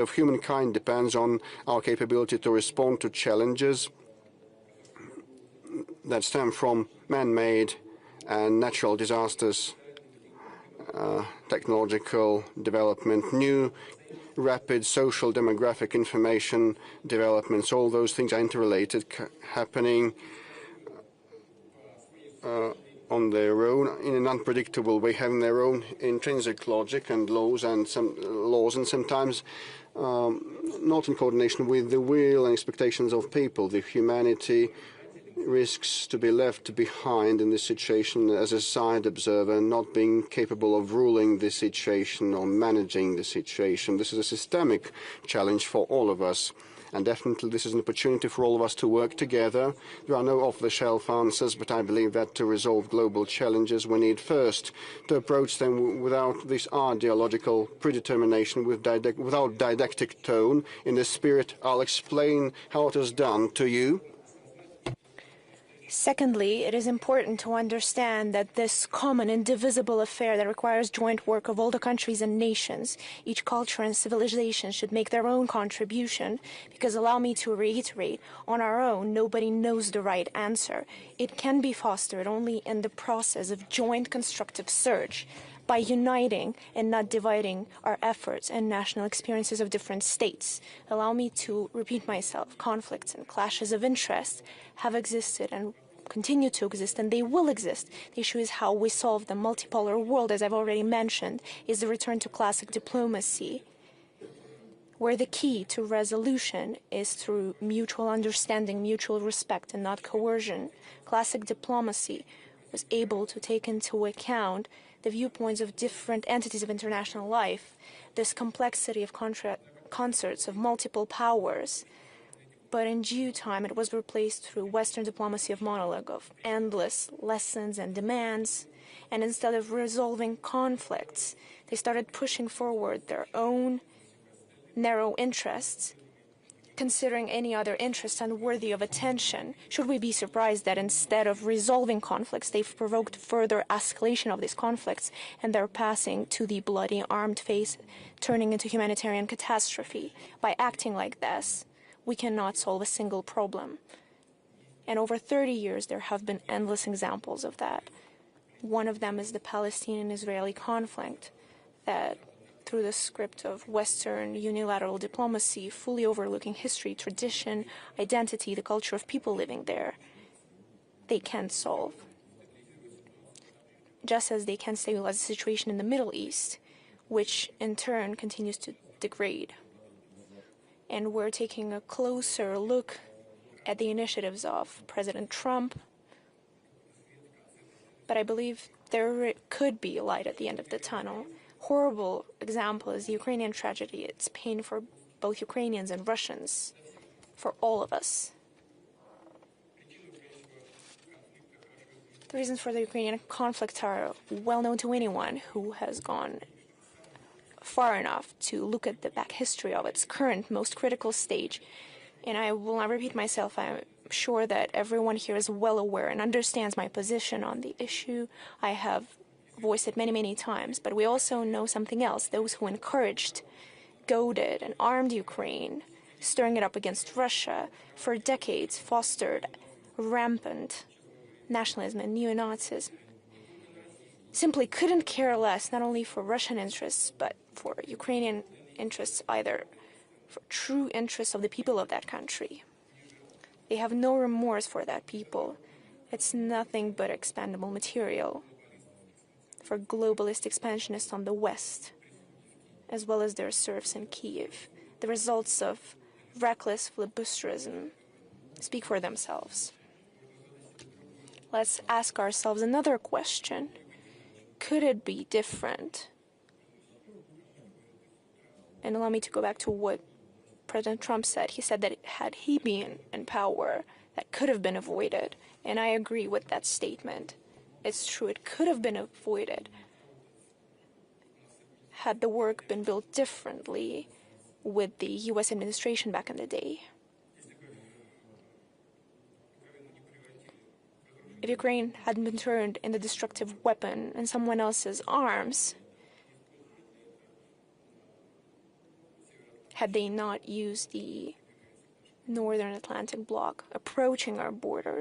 of humankind depends on our capability to respond to challenges that stem from man-made and natural disasters, technological development, new rapid social demographic information developments. All those things are interrelated, happening on their own in an unpredictable way, having their own intrinsic logic and laws, and sometimes not in coordination with the will and expectations of people. The humanity risks to be left behind in this situation as a side observer, not being capable of ruling the situation or managing the situation. This is a systemic challenge for all of us, and definitely this is an opportunity for all of us to work together. There are no off-the-shelf answers, but I believe that to resolve global challenges, we need first to approach them without this ideological predetermination, without didactic tone. In this spirit, I'll explain how it is done to you. Secondly, it is important to understand that this common, indivisible affair that requires joint work of all the countries and nations, each culture and civilization should make their own contribution, because allow me to reiterate, on our own, nobody knows the right answer. It can be fostered only in the process of joint constructive search, by uniting and not dividing our efforts and national experiences of different states. Allow me to repeat myself. Conflicts and clashes of interest have existed and continue to exist, and they will exist. The issue is how we solve the multipolar world, as I've already mentioned, is the return to classic diplomacy, where the key to resolution is through mutual understanding, mutual respect, and not coercion. Classic diplomacy was able to take into account the viewpoints of different entities of international life, this complexity of concerts of multiple powers. But in due time, it was replaced through Western diplomacy of monologue, of endless lessons and demands. And instead of resolving conflicts, they started pushing forward their own narrow interests, considering any other interest unworthy of attention. Should we be surprised that instead of resolving conflicts, they've provoked further escalation of these conflicts, and they're passing to the bloody armed phase, turning into humanitarian catastrophe? By acting like this, we cannot solve a single problem. And over 30 years, there have been endless examples of that. One of them is the Palestinian-Israeli conflict, that through the script of Western unilateral diplomacy, fully overlooking history, tradition, identity, the culture of people living there, they can't solve. Just as they can't stabilize the situation in the Middle East, which in turn continues to degrade. And we're taking a closer look at the initiatives of President Trump, but I believe there could be light at the end of the tunnel. Horrible example is the Ukrainian tragedy. It's pain for both Ukrainians and Russians, for all of us. The reasons for the Ukrainian conflict are well known to anyone who has gone far enough to look at the back history of its current most critical stage. And I will not repeat myself. I'm sure that everyone here is well aware and understands my position on the issue. I have voiced it many, many times, but we also know something else. Those who encouraged, goaded, and armed Ukraine, stirring it up against Russia, for decades fostered rampant nationalism and neo-Nazism, simply couldn't care less, not only for Russian interests, but for Ukrainian interests, either for true interests of the people of that country. They have no remorse for that people. It's nothing but expendable material for globalist expansionists on the West, as well as their serfs in Kiev. The results of reckless filibusterism speak for themselves. Let's ask ourselves another question. Could it be different? And allow me to go back to what President Trump said. He said that had he been in power, that could have been avoided. And I agree with that statement. It's true, it could have been avoided had the work been built differently with the U.S. administration back in the day. If Ukraine hadn't been turned into a destructive weapon in someone else's arms, had they not used the Northern Atlantic bloc approaching our borders.